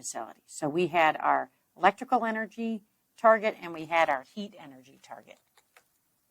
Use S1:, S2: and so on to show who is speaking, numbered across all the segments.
S1: facility. So we had our electrical energy target and we had our heat energy target.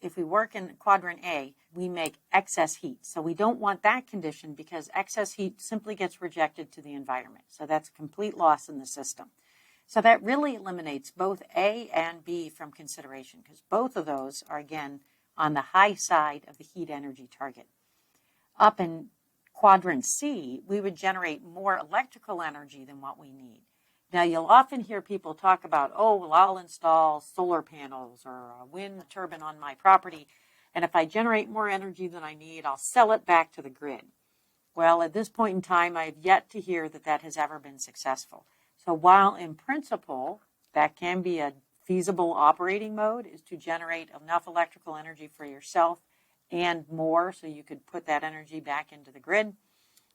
S1: If we work in quadrant A, we make excess heat. So we don't want that condition because excess heat simply gets rejected to the environment. So that's a complete loss in the system. So that really eliminates both A and B from consideration because both of those are, again, on the high side of the heat energy target. Up in quadrant C, we would generate more electrical energy than what we need. Now, you'll often hear people talk about, oh, well, I'll install solar panels or a wind turbine on my property, and if I generate more energy than I need, I'll sell it back to the grid. Well, at this point in time, I have yet to hear that that has ever been successful. So while in principle, that can be a feasible operating mode, is to generate enough electrical energy for yourself and more so you could put that energy back into the grid,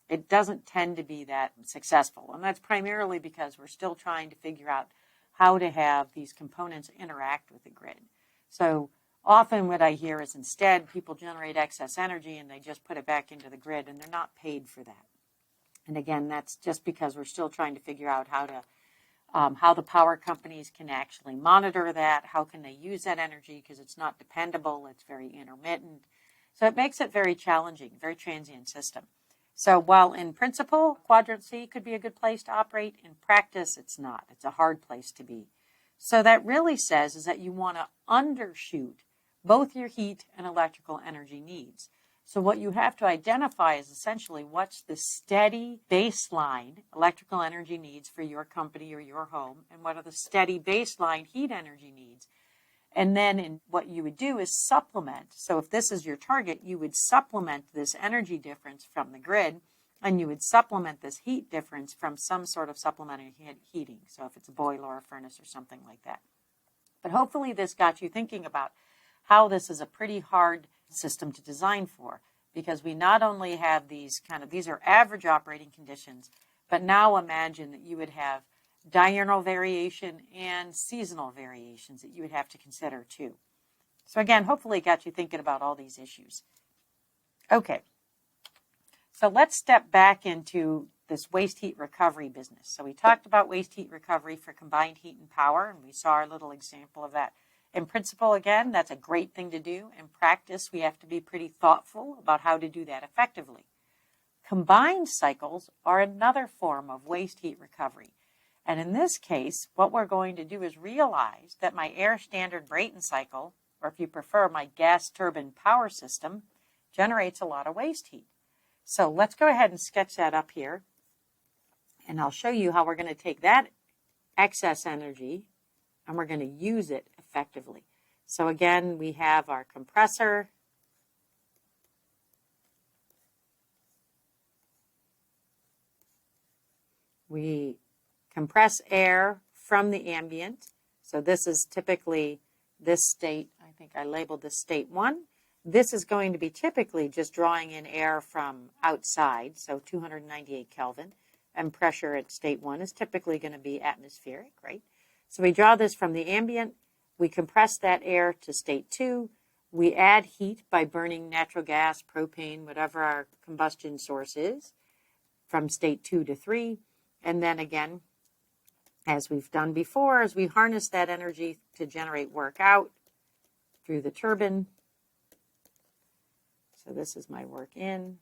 S1: it doesn't tend to be that successful. And that's primarily because we're still trying to figure out how to have these components interact with the grid. So often what I hear is instead people generate excess energy and they just put it back into the grid and they're not paid for that. And again, that's just because we're still trying to figure out how the power companies can actually monitor that, how can they use that energy because it's not dependable, it's very intermittent. So it makes it very challenging, very transient system. So while in principle, quadrant C could be a good place to operate, in practice, it's not. It's a hard place to be. So that really says is that you want to undershoot both your heat and electrical energy needs. So what you have to identify is essentially what's the steady baseline electrical energy needs for your company or your home, and what are the steady baseline heat energy needs. And then what you would do is supplement. So if this is your target, you would supplement this energy difference from the grid, and you would supplement this heat difference from some sort of supplementary heating. So if it's a boiler or a furnace or something like that. But hopefully this got you thinking about how this is a pretty hard system to design for, because we not only have these are average operating conditions, but now imagine that you would have diurnal variation and seasonal variations that you would have to consider too. So again, hopefully it got you thinking about all these issues. Okay, so let's step back into this waste heat recovery business. So we talked about waste heat recovery for combined heat and power, and we saw our little example of that. In principle, again, that's a great thing to do. In practice, we have to be pretty thoughtful about how to do that effectively. Combined cycles are another form of waste heat recovery. And in this case, what we're going to do is realize that my air standard Brayton cycle, or if you prefer, my gas turbine power system, generates a lot of waste heat. So let's go ahead and sketch that up here. And I'll show you how we're going to take that excess energy and we're going to use it effectively. So again, we have our compressor. We compress air from the ambient. So this is typically this state. I think I labeled this state 1. This is going to be typically just drawing in air from outside, so 298 Kelvin. And pressure at state 1 is typically going to be atmospheric, right? So we draw this from the ambient. We compress that air to state 2. We add heat by burning natural gas, propane, whatever our combustion source is, from state 2 to 3. And then again, as we've done before, as we harness that energy to generate work out through the turbine. So this is my work in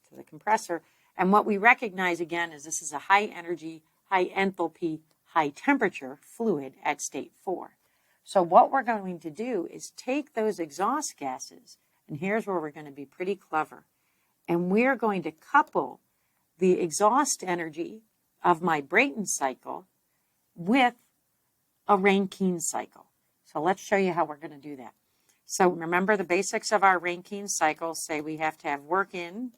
S1: to the compressor. And what we recognize again is this is a high energy, high enthalpy, high temperature fluid at state 4. So what we're going to do is take those exhaust gases, and here's where we're going to be pretty clever, and we're going to couple the exhaust energy of my Brayton cycle with a Rankine cycle. So let's show you how we're going to do that. So remember the basics of our Rankine cycle say we have to have work in.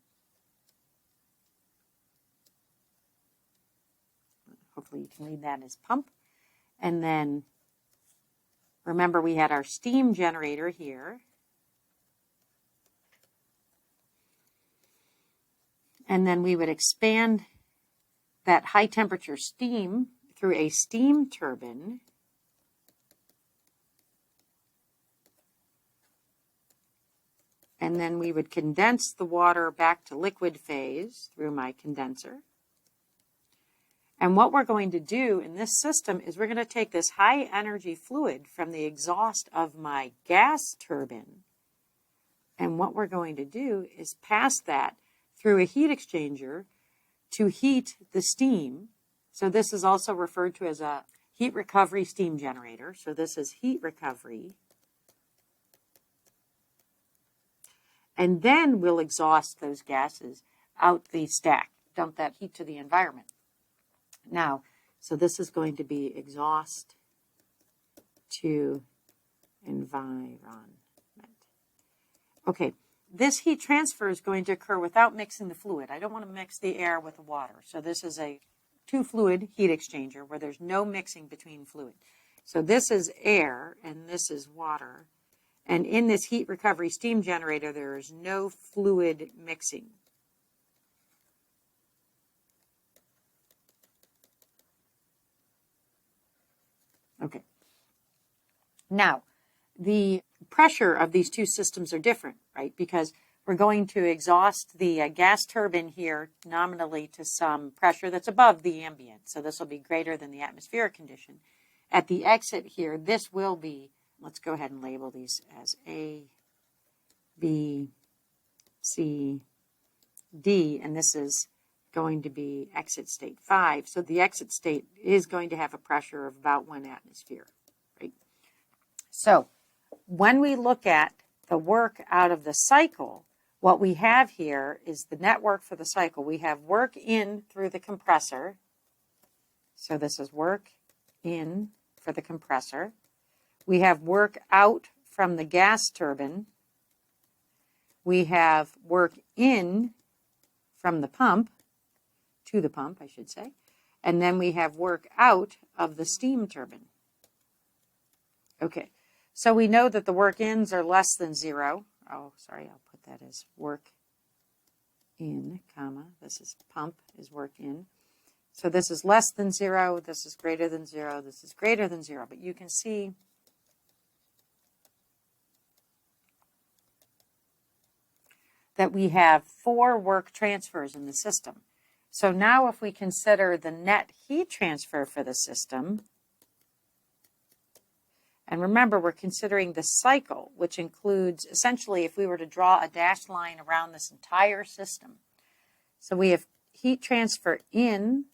S1: Hopefully you can read that as pump. And then remember we had our steam generator here. And then we would expand that high temperature steam through a steam turbine. And then we would condense the water back to liquid phase through my condenser. And what we're going to do in this system is we're going to take this high energy fluid from the exhaust of my gas turbine. And what we're going to do is pass that through a heat exchanger to heat the steam. So this is also referred to as a heat recovery steam generator. So this is heat recovery. And then we'll exhaust those gases out the stack, dump that heat to the environment. Now, so this is going to be exhaust to environment. Okay, this heat transfer is going to occur without mixing the fluid. I don't want to mix the air with the water. So this is a two-fluid heat exchanger where there's no mixing between fluid. So this is air and this is water. And in this heat recovery steam generator, there is no fluid mixing. Okay. Now, the pressure of these two systems are different, right? Because we're going to exhaust the gas turbine here nominally to some pressure that's above the ambient. So this will be greater than the atmospheric condition. At the exit here, this will be, let's go ahead and label these as A, B, C, D, and this is going to be exit state 5. So the exit state is going to have a pressure of about 1 atmosphere, right? So when we look at the work out of the cycle, what we have here is the net work for the cycle. We have work in through the compressor. So this is work in for the compressor. We have work out from the gas turbine. We have work in from the pump, to the pump, I should say. And then we have work out of the steam turbine. Okay, so we know that the work-ins are less than 0. Oh, sorry, I'll put that as work in, comma. This is pump is work in. So this is less than 0, this is greater than 0, this is greater than 0. But you can see that we have 4 work transfers in the system. So now if we consider the net heat transfer for the system, and remember we're considering the cycle, which includes essentially if we were to draw a dashed line around this entire system. So we have heat transfer in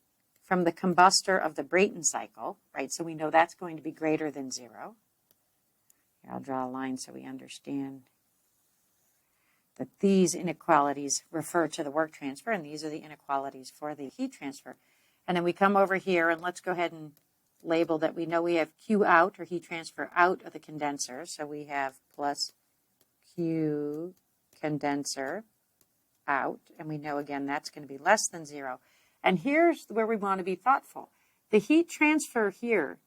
S1: from the combustor of the Brayton cycle, right? So we know that's going to be greater than 0. Here, I'll draw a line so we understand that these inequalities refer to the work transfer, and these are the inequalities for the heat transfer. And then we come over here, and let's go ahead and label that we know we have Q out, or heat transfer out of the condenser. So we have plus Q condenser out, and we know, again, that's going to be less than 0. And here's where we want to be thoughtful. The heat transfer here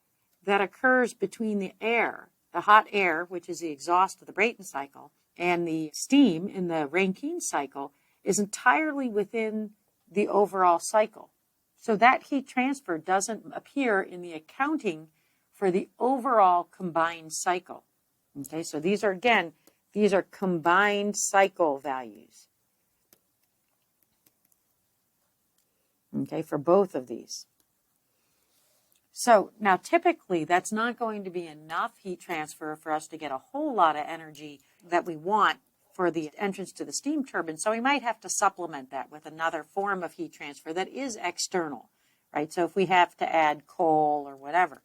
S1: that occurs between the air, the hot air, which is the exhaust of the Brayton cycle, and the steam in the Rankine cycle is entirely within the overall cycle. So that heat transfer doesn't appear in the accounting for the overall combined cycle. Okay, so these are, again, these are combined cycle values. Okay, for both of these. So now typically that's not going to be enough heat transfer for us to get a whole lot of energy that we want for the entrance to the steam turbine. So we might have to supplement that with another form of heat transfer that is external, right? So if we have to add coal or whatever.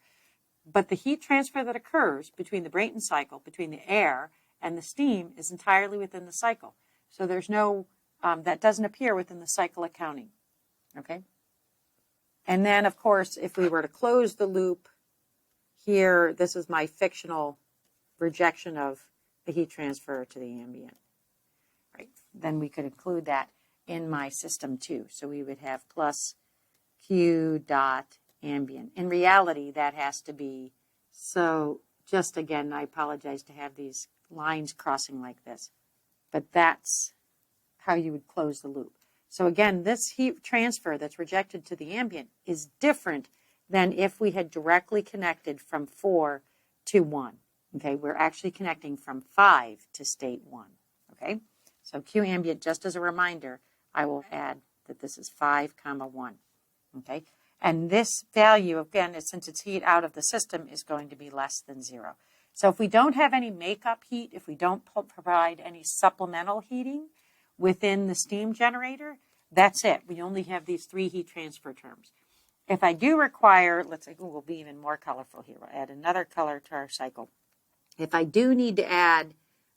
S1: But the heat transfer that occurs between the Brayton cycle, between the air and the steam, is entirely within the cycle. So there's no, that doesn't appear within the cycle accounting, okay? And then, of course, if we were to close the loop here, this is my fictional rejection of the heat transfer to the ambient, right? Then we could include that in my system too. So we would have plus Q dot ambient. In reality, that has to be, so just again, I apologize to have these lines crossing like this, but that's how you would close the loop. So again, this heat transfer that's rejected to the ambient is different than if we had directly connected from 4 to 1. Okay, we're actually connecting from 5 to state 1. Okay, so Q ambient, just as a reminder, I will add that this is 5, 1. Okay, And this value, again, since it's heat out of the system, is going to be less than 0. So if we don't have any makeup heat, if we don't provide any supplemental heating within the steam generator, that's it. We only have these 3 heat transfer terms. If I do require, let's say, we'll be even more colorful here. We'll add another color to our cycle. If I do need to add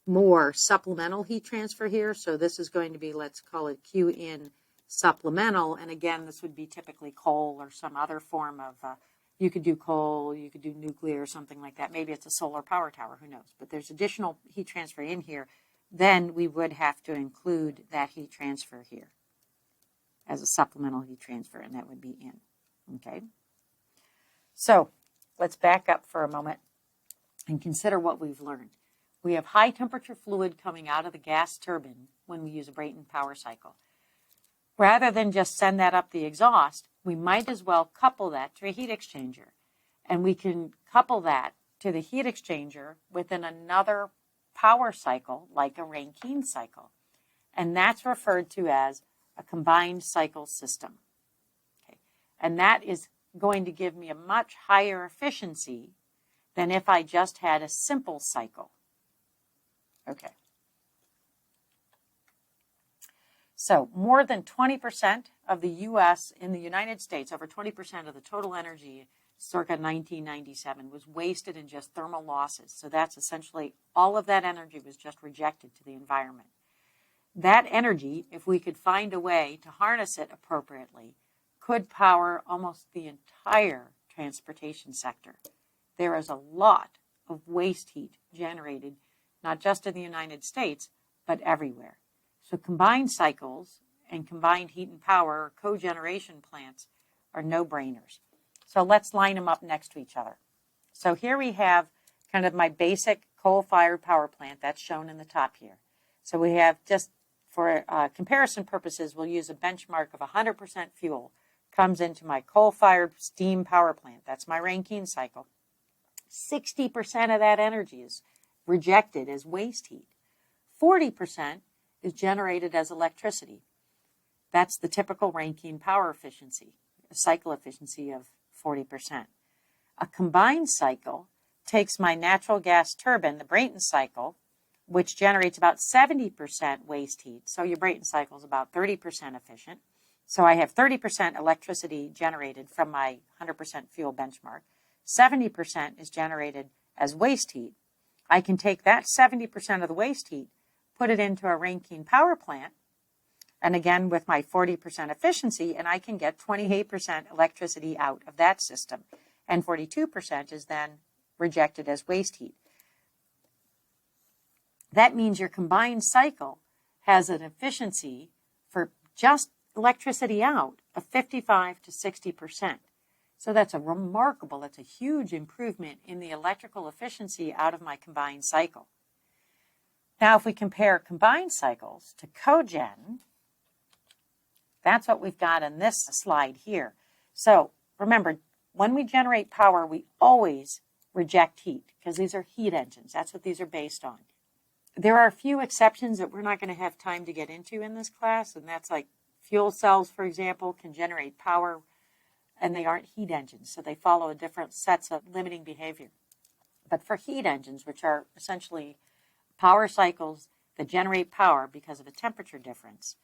S1: more supplemental heat transfer here, so this is going to be, let's call it Q in supplemental. And again, this would be typically coal or some other form of, you could do coal, you could do nuclear or something like that. Maybe it's a solar power tower, who knows? But there's additional heat transfer in here. Then we would have to include that heat transfer here as a supplemental heat transfer, and that would be in. Okay, so let's back up for a moment and consider what we've learned. We have high temperature fluid coming out of the gas turbine when we use a Brayton power cycle. Rather than just send that up the exhaust, we might as well couple that to a heat exchanger. And we can couple that to the heat exchanger within another power cycle, like a Rankine cycle. And that's referred to as a combined cycle system. And that is going to give me a much higher efficiency than if I just had a simple cycle. Okay. So more than 20% of the U.S. in the United States, over 20% of the total energy circa 1997 was wasted in just thermal losses. So that's essentially all of that energy was just rejected to the environment. That energy, if we could find a way to harness it appropriately, could power almost the entire transportation sector. There is a lot of waste heat generated, not just in the United States, but everywhere. So combined cycles and combined heat and power or cogeneration plants are no-brainers. So let's line them up next to each other. So here we have kind of my basic coal-fired power plant that's shown in the top here. So we have, just for comparison purposes, we'll use a benchmark of 100% fuel comes into my coal-fired steam power plant. That's my Rankine cycle. 60% of that energy is rejected as waste heat. 40% is generated as electricity. That's the typical Rankine power efficiency, a cycle efficiency of 40%. A combined cycle takes my natural gas turbine, the Brayton cycle, which generates about 70% waste heat. So your Brayton cycle is about 30% efficient. So I have 30% electricity generated from my 100% fuel benchmark. 70% is generated as waste heat. I can take that 70% of the waste heat, put it into a Rankine power plant, and again with my 40% efficiency, and I can get 28% electricity out of that system. And 42% is then rejected as waste heat. That means your combined cycle has an efficiency for just electricity out of 55 to 60%. So that's that's a huge improvement in the electrical efficiency out of my combined cycle. Now, if we compare combined cycles to cogen, that's what we've got in this slide here. So remember, when we generate power, we always reject heat because these are heat engines. That's what these are based on. There are a few exceptions that we're not going to have time to get into in this class, and that's like fuel cells, for example, can generate power, and they aren't heat engines, so they follow a different sets of limiting behavior. But for heat engines, which are essentially power cycles that generate power because of a temperature difference,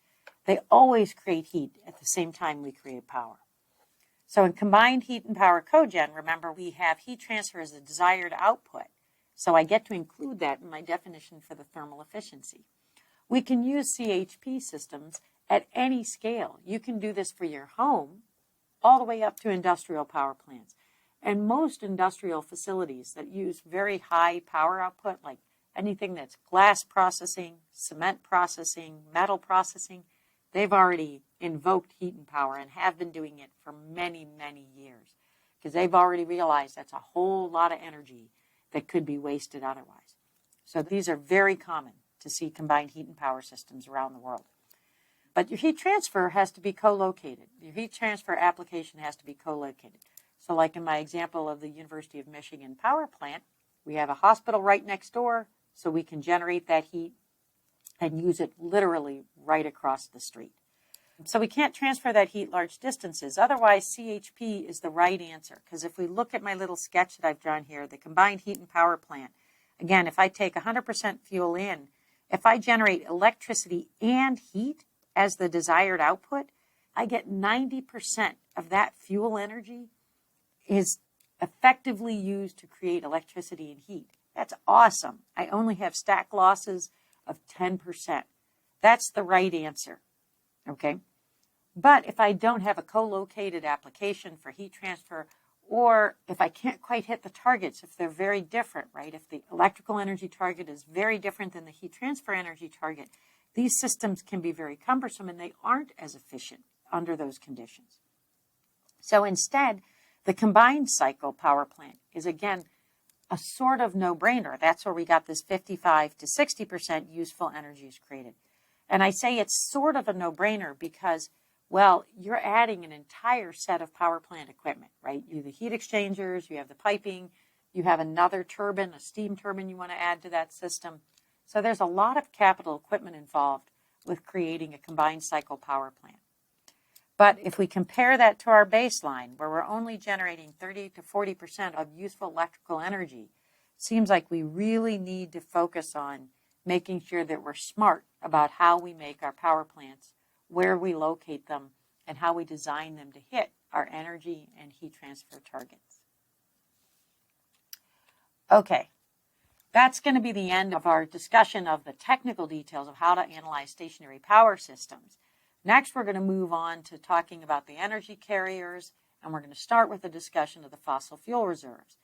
S1: they always create heat at the same time we create power. So in combined heat and power cogen, remember, we have heat transfer as a desired output. So I get to include that in my definition for the thermal efficiency. We can use CHP systems at any scale. You can do this for your home all the way up to industrial power plants. And most industrial facilities that use very high power output, like anything that's glass processing, cement processing, metal processing, they've already invoked heat and power and have been doing it for many, many years because they've already realized that's a whole lot of energy that could be wasted otherwise. So these are very common to see combined heat and power systems around the world. But your heat transfer has to be co-located. Your heat transfer application has to be co-located. So like in my example of the University of Michigan power plant, we have a hospital right next door, so we can generate that heat and use it literally right across the street. So we can't transfer that heat large distances. Otherwise, CHP is the right answer. Because if we look at my little sketch that I've drawn here, the combined heat and power plant, again, if I take 100% fuel in, if I generate electricity and heat as the desired output, I get 90% of that fuel energy is effectively used to create electricity and heat. That's awesome. I only have stack losses of 10%. That's the right answer. Okay. But if I don't have a co-located application for heat transfer, or if I can't quite hit the targets, if they're very different, right? If the electrical energy target is very different than the heat transfer energy target, these systems can be very cumbersome and they aren't as efficient under those conditions. So instead, the combined cycle power plant is, again, a sort of no-brainer. That's where we got this 55 to 60% useful energy is created. And I say it's sort of a no-brainer because, well, you're adding an entire set of power plant equipment, right? You have the heat exchangers, you have the piping, you have another turbine, a steam turbine you want to add to that system. So there's a lot of capital equipment involved with creating a combined cycle power plant. But if we compare that to our baseline, where we're only generating 30 to 40% of useful electrical energy, seems like we really need to focus on making sure that we're smart about how we make our power plants, where we locate them, and how we design them to hit our energy and heat transfer targets. Okay, that's going to be the end of our discussion of the technical details of how to analyze stationary power systems. Next, we're going to move on to talking about the energy carriers, and we're going to start with a discussion of the fossil fuel reserves.